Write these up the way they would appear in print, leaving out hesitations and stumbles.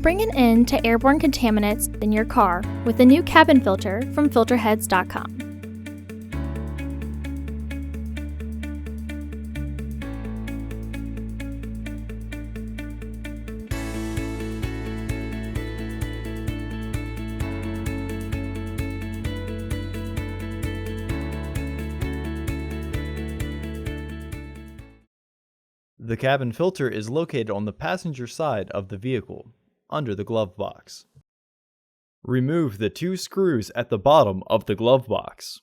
Bring an end to airborne contaminants in your car with the new cabin filter from Filterheads.com. The cabin filter is located on the passenger side of the vehicle, under the glove box. Remove the 2 screws at the bottom of the glove box.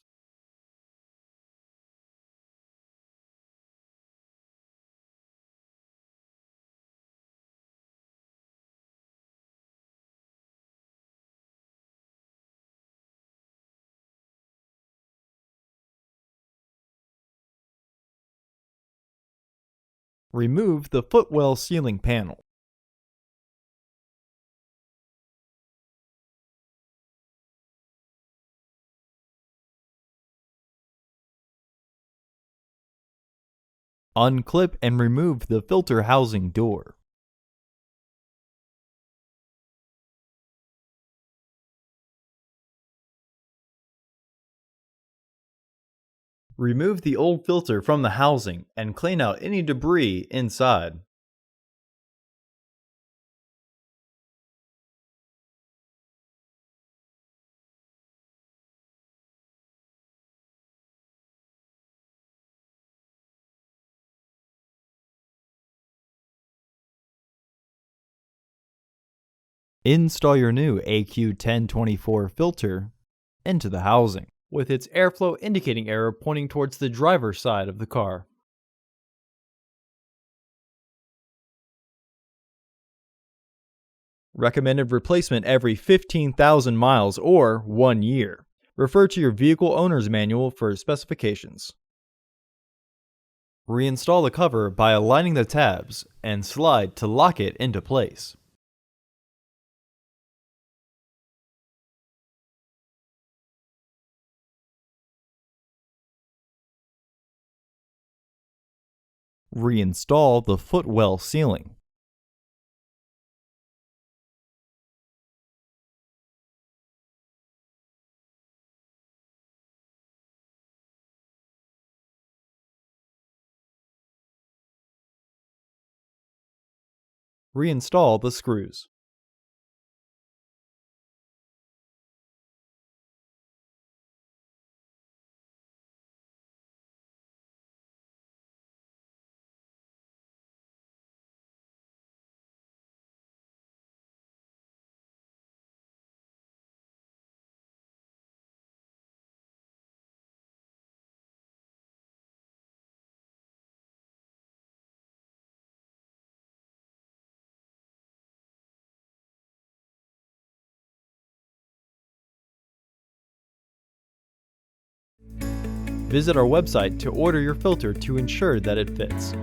Remove the footwell sealing panel. Unclip and remove the filter housing door. Remove the old filter from the housing and clean out any debris inside. Install your new AQ1024 filter into the housing, with its airflow indicating arrow pointing towards the driver's side of the car. Recommended replacement every 15,000 miles or 1 year. Refer to your vehicle owner's manual for specifications. Reinstall the cover by aligning the tabs and slide to lock it into place. Reinstall the footwell sealing. Reinstall the screws. Visit our website to order your filter to ensure that it fits.